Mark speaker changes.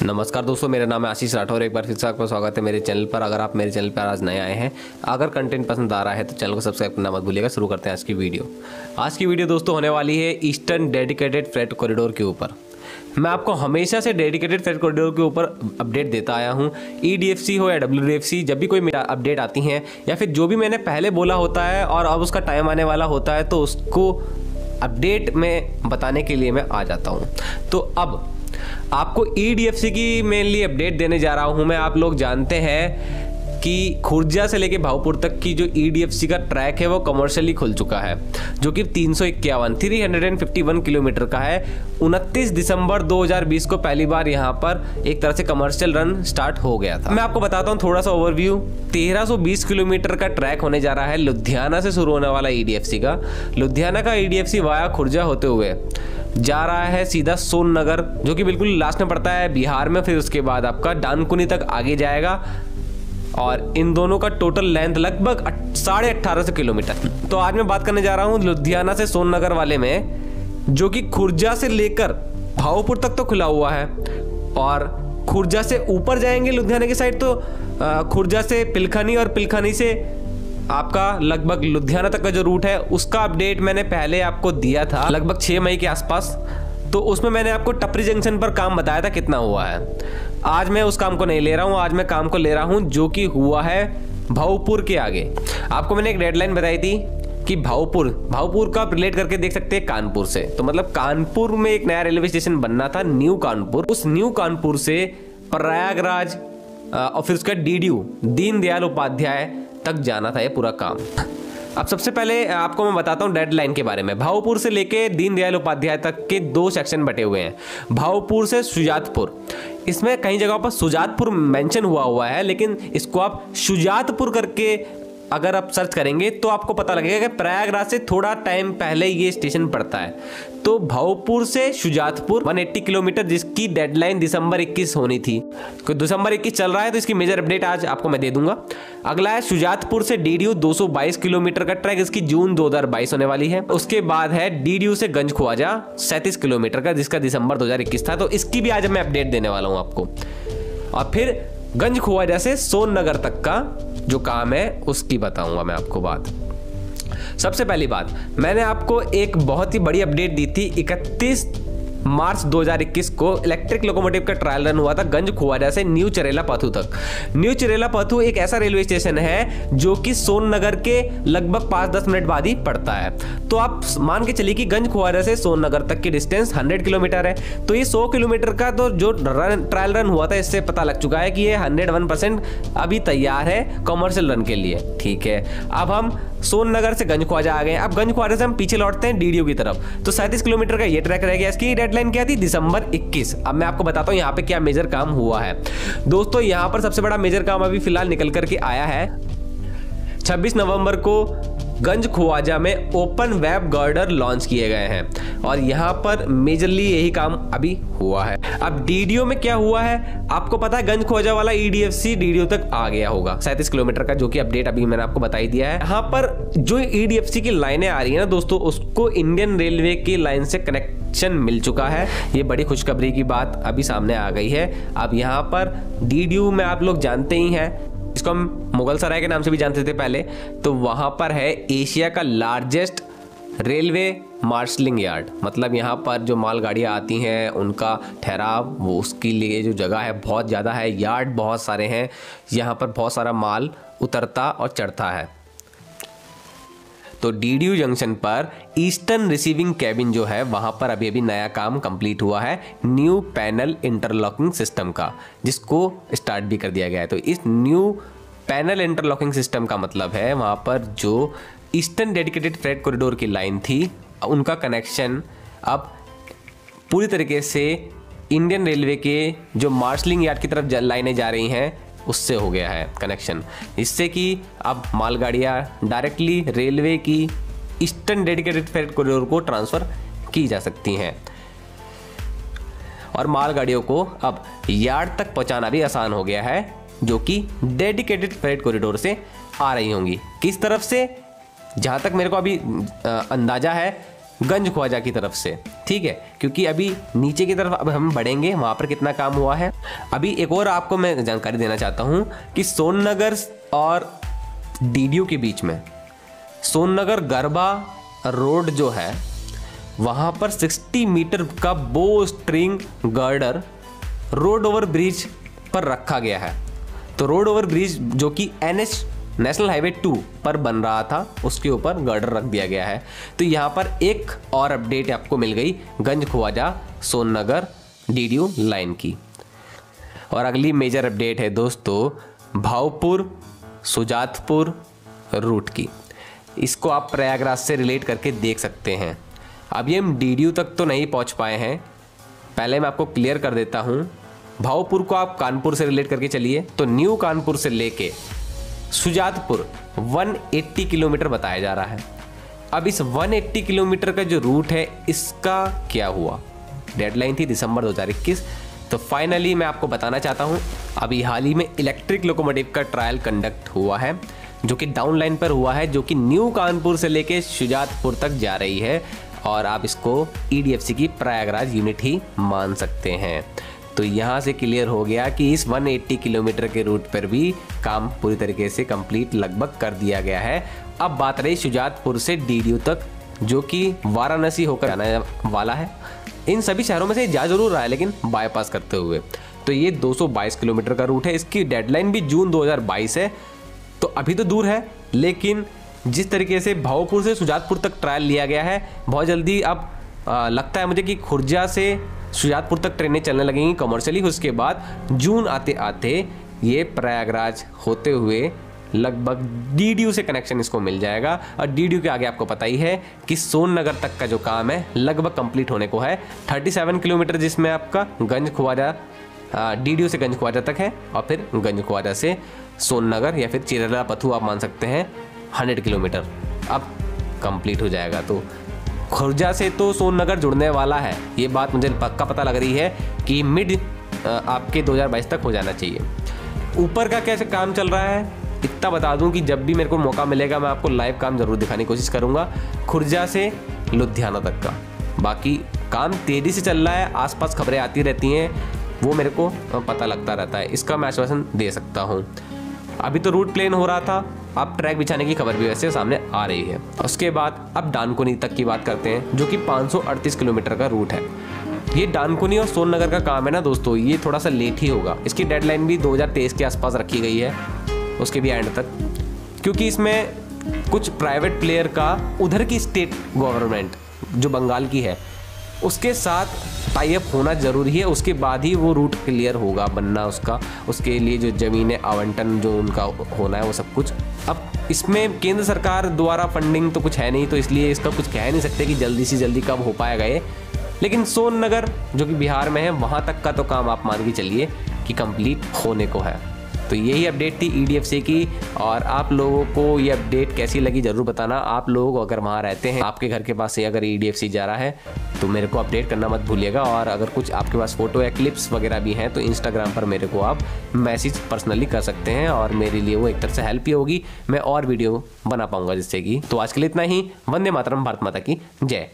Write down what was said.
Speaker 1: नमस्कार दोस्तों, मेरा नाम है आशीष राठौर। एक बार फिर से आपका स्वागत है मेरे चैनल पर। अगर आप मेरे चैनल पर आज नए आए हैं, अगर कंटेंट पसंद आ रहा है तो चैनल को सब्सक्राइब करना मत भूलिएगा। शुरू करते हैं आज की वीडियो। आज की वीडियो दोस्तों होने वाली है ईस्टर्न डेडिकेटेड फ्रेट कॉरिडोर के ऊपर। मैं आपको हमेशा से डेडिकेटेड फ्रेट कॉरिडोर के ऊपर अपडेट देता आया हूँ। EDFC हो या WDFC, जब भी कोई मेरा अपडेट आती हैं या फिर जो भी मैंने पहले बोला होता है और अब उसका टाइम आने वाला होता है तो उसको अपडेट में बताने के लिए मैं आ जाता हूँ। तो अब आपको EDFC की मेनली अपडेट देने जा रहा हूं मैं। आप लोग जानते हैं कि खुर्जा से लेके भावपुर तक की जो EDFC का ट्रैक है वो कमर्शियली खुल चुका है, जो कि 351 किलोमीटर का है। 29 दिसंबर 2020 को पहली बार यहां पर एक तरह से कमर्शियल रन स्टार्ट हो गया था। मैं आपको बताता हूं थोड़ा सा ओवरव्यू। 1320 किलोमीटर का ट्रैक होने जा रहा है। लुधियाना से शुरू होने वाला EDFC का। लुधियाना का EDFC वाया खुर्जा होते हुए जा रहा है सीधा सोननगर, जो कि बिल्कुल लास्ट में पड़ता है बिहार में। फिर उसके बाद आपका डानकुनी तक आगे जाएगा और इन दोनों का टोटल लेंथ लगभग 1850 किलोमीटर। तो आज मैं बात करने जा रहा हूं लुधियाना से सोननगर वाले में, जो कि खुर्जा से लेकर भावपुर तक तो खुला हुआ है। और खुर्जा से ऊपर जाएंगे लुधियाना की साइड तो खुर्जा से पिलखनी और पिलखनी से आपका लगभग लुधियाना तक का जो रूट है उसका अपडेट मैंने पहले आपको दिया था लगभग 6 मई के आसपास। तो उसमें मैंने आपको टपरी जंक्शन पर काम बताया था कितना हुआ है। आज मैं उस काम को नहीं ले रहा हूं, आज मैं काम को ले रहा हूं जो कि हुआ है भावपुर के आगे। आपको मैंने एक डेडलाइन बताई थी कि भावपुर का आप रिलेट करके देख सकते हैं कानपुर से। तो मतलब कानपुर में एक नया रेलवे स्टेशन बनना था, न्यू कानपुर। उस न्यू कानपुर से प्रयागराज और फिर उसका DDU दीनदयाल उपाध्याय तक जाना था ये पूरा काम। अब सबसे पहले आपको मैं बताता हूँ डेडलाइन के बारे में। भावपुर से लेके दीनदयाल उपाध्याय तक के 2 सेक्शन बटे हुए हैं। भावपुर से सुजातपुर, इसमें कई जगहों पर सुजातपुर मेंशन हुआ है, लेकिन इसको आप शुजातपुर करके अगर आप सर्च करेंगे तो आपको पता लगेगा कि प्रयागराज से थोड़ा टाइम पहले ये स्टेशन पड़ता है। तो भावपुर से शुजातपुर 180 किलोमीटर, जिसकी डेडलाइन दिसंबर 21 होनी थी। तो दिसंबर 21 चल रहा है तो इसकी मेजर अपडेट आज आपको मैं दे दूंगा। अगला है शुजातपुर से DDU 222 किलोमीटर का ट्रैक, इसकी जून 2022 होने वाली है। उसके बाद है DDU से गंजख्वाजा 37 किलोमीटर का, जिसका दिसंबर 2021 था। तो इसकी भी आज मैं अपडेट देने वाला हूँ आपको। और फिर गंजख्वाजा से सोननगर तक का जो काम है उसकी बताऊंगा मैं आपको बात। सबसे पहली बात, मैंने आपको एक बहुत ही बड़ी अपडेट दी थी। 31 मार्च 2021 को इलेक्ट्रिक लोकोमोटिव का ट्रायल रन हुआ था गंजख्वाजा से न्यू चरेला पाथू तक। न्यू चरेला पाथू एक ऐसा रेलवे स्टेशन है जो कि सोननगर के लगभग 5-10 मिनट बाद ही पड़ता है। तो आप मान के चलिए कि गंजख्वाजा से सोननगर तक की डिस्टेंस 100 किलोमीटर है। तो ये 100 किलोमीटर का तो जो ट्रायल रन हुआ था, इससे पता लग चुका है कि ये 101% अभी तैयार है कमर्शियल रन के लिए। ठीक है, अब हम सोननगर से गंजख्वाजा आ गए। अब गंजख्वाजा से हम पीछे लौटते हैं DDU की तरफ। तो 37 किलोमीटर का ये ट्रैक रह गया। इसकी डेडलाइन क्या थी? दिसंबर 21। अब मैं आपको बताता हूँ यहाँ पे क्या मेजर काम हुआ है। दोस्तों यहाँ पर सबसे बड़ा मेजर काम अभी फिलहाल निकल करके आया है। 26 नवंबर को गंजख्वाजा में ओपन वेब गर्डर लॉन्च किए गए हैं और यहाँ पर मेजरली यही काम अभी हुआ है। अब DDU में क्या हुआ है आपको पता है। गंजख्वाजा वाला EDFC DDU तक आ गया होगा 37 किलोमीटर का, जो कि अपडेट अभी मैंने आपको बता ही दिया है। यहाँ पर जो EDFC की लाइनें आ रही है ना दोस्तों, उसको इंडियन रेलवे की लाइन से कनेक्शन मिल चुका है। ये बड़ी खुशखबरी की बात अभी सामने आ गई है। अब यहाँ पर DDU में आप लोग जानते ही हैं, इसको हम मुगल सराय के नाम से भी जानते थे पहले। तो वहां पर है एशिया का लार्जेस्ट रेलवे मार्शलिंग यार्ड। मतलब यहाँ पर जो मालगाड़ियाँ आती हैं उनका ठहराव, वो उसके लिए जो जगह है बहुत ज़्यादा है। यार्ड बहुत सारे हैं, यहाँ पर बहुत सारा माल उतरता और चढ़ता है। तो DDU जंक्शन पर ईस्टर्न रिसीविंग कैबिन जो है वहां पर अभी नया काम कंप्लीट हुआ है न्यू पैनल इंटरलॉकिंग सिस्टम का, जिसको स्टार्ट भी कर दिया गया है। तो इस न्यू पैनल इंटरलॉकिंग सिस्टम का मतलब है वहां पर जो ईस्टर्न डेडिकेटेड फ्रेट कॉरिडोर की लाइन थी उनका कनेक्शन अब पूरी तरीके से इंडियन रेलवे के जो मार्शलिंग यार्ड की तरफ लाइनें जा रही हैं उससे हो गया है कनेक्शन, इससे कि अब मालगाड़ियाँ डायरेक्टली रेलवे की ईस्टर्न डेडिकेटेड फ्रेट कॉरिडोर को ट्रांसफ़र की जा सकती हैं और मालगाड़ियों को अब यार्ड तक पहुंचाना भी आसान हो गया है, जो कि डेडिकेटेड फ्रेट कॉरिडोर से आ रही होंगी। किस तरफ से? जहाँ तक मेरे को अभी अंदाज़ा है गंजख्वाजा की तरफ से। ठीक है, क्योंकि अभी नीचे की तरफ अब हम बढ़ेंगे, वहाँ पर कितना काम हुआ है अभी एक और आपको मैं जानकारी देना चाहता हूँ कि सोननगर और डीडीयू के बीच में सोननगर गरबा रोड जो है वहाँ पर 60 मीटर का बो string girder road over bridge पर रखा गया है। तो रोड ओवर ब्रिज जो कि NH नेशनल हाईवे 2 पर बन रहा था उसके ऊपर गर्डर रख दिया गया है। तो यहाँ पर एक और अपडेट आपको मिल गई गंज ख्वाजा सोननगर डीडीयू लाइन की। और अगली मेजर अपडेट है दोस्तों भावपुर सुजातपुर रूट की। इसको आप प्रयागराज से रिलेट करके देख सकते हैं। अभी हम डीडीयू तक तो नहीं पहुंच पाए हैं, पहले मैं आपको क्लियर कर देता हूं। भावपुर को आप कानपुर से रिलेट करके चलिए तो न्यू कानपुर से लेके सुजातपुर 180 किलोमीटर बताया जा रहा है। अब इस 180 किलोमीटर का जो रूट है इसका क्या हुआ? डेडलाइन थी दिसंबर 2021। तो फाइनली मैं आपको बताना चाहता हूं, अभी हाल ही में इलेक्ट्रिक लोकोमोटिव का ट्रायल कंडक्ट हुआ है जो कि डाउन लाइन पर हुआ है, जो कि न्यू कानपुर से लेके शुजातपुर तक जा रही है। और आप इसको EDFC की प्रयागराज यूनिट ही मान सकते हैं। तो यहाँ से क्लियर हो गया कि इस 180 किलोमीटर के रूट पर भी काम पूरी तरीके से कंप्लीट लगभग कर दिया गया है। अब बात रही शुजातपुर से डीडीयू तक, जो कि वाराणसी होकर आने वाला है। इन सभी शहरों में से जा जरूर रहा है लेकिन बाईपास करते हुए। तो ये 222 किलोमीटर का रूट है। इसकी डेडलाइन भी जून 2022 है। तो अभी तो दूर है, लेकिन जिस तरीके से भावपुर से सुजातपुर तक ट्रायल लिया गया है, बहुत जल्दी अब लगता है मुझे कि खुर्जा से शुजातपुर तक ट्रेनें चलने लगेंगी कमर्शियली। उसके बाद जून आते आते ये प्रयागराज होते हुए लगभग डीडीयू से कनेक्शन इसको मिल जाएगा। और डीडीयू के आगे आपको पता ही है कि सोननगर तक का जो काम है लगभग कंप्लीट होने को है। 37 किलोमीटर जिसमें आपका गंज ख्वाजा डीडीयू से गंज ख्वाजा तक है, और फिर गंज ख्वाजा से सोननगर या फिर चिरला पथू आप मान सकते हैं 100 किलोमीटर अब कंप्लीट हो जाएगा। तो खुर्जा से तो सोननगर जुड़ने वाला है, ये बात मुझे पक्का पता लग रही है कि मिड आपके 2022 तक हो जाना चाहिए। ऊपर का कैसे काम चल रहा है इतना बता दूं कि जब भी मेरे को मौका मिलेगा मैं आपको लाइव काम जरूर दिखाने की कोशिश करूंगा खुर्जा से लुधियाना तक का। बाकी काम तेज़ी से चल रहा है, आसपास खबरें आती रहती हैं, वो मेरे को पता लगता रहता है, इसका मैं आश्वासन दे सकता हूँ। अभी तो रूट प्लेन हो रहा था, अब ट्रैक बिछाने की खबर भी वैसे सामने आ रही है। उसके बाद अब डानकुनी तक की बात करते हैं, जो कि 538 किलोमीटर का रूट है। ये डानकुनी और सोननगर का काम है ना दोस्तों, ये थोड़ा सा लेट ही होगा। इसकी डेडलाइन भी 2023 के आसपास रखी गई है, उसके भी एंड तक, क्योंकि इसमें कुछ प्राइवेट प्लेयर का उधर की स्टेट गवर्नमेंट जो बंगाल की है उसके साथ टाई अप होना जरूरी है। उसके बाद ही वो रूट क्लियर होगा बनना उसका, उसके लिए जो ज़मीनें आवंटन जो उनका होना है वो सब कुछ। अब इसमें केंद्र सरकार द्वारा फंडिंग तो कुछ है नहीं, तो इसलिए इसका कुछ कह नहीं सकते कि जल्दी से जल्दी कब हो पाएगा ये। लेकिन सोननगर जो कि बिहार में है वहाँ तक का तो काम आप मान के चलिए कि कंप्लीट होने को है। तो यही अपडेट थी EDFC की, और आप लोगों को ये अपडेट कैसी लगी ज़रूर बताना। आप लोग अगर वहाँ रहते हैं, आपके घर के पास से अगर EDFC जा रहा है तो मेरे को अपडेट करना मत भूलिएगा। और अगर कुछ आपके पास फ़ोटो या क्लिप्स वगैरह भी हैं तो इंस्टाग्राम पर मेरे को आप मैसेज पर्सनली कर सकते हैं, और मेरे लिए वो एक तरह से हेल्प ही होगी, मैं और वीडियो बना पाऊँगा जिससे कि। तो आज के लिए इतना ही। वंदे मातरम, भारत माता की जय।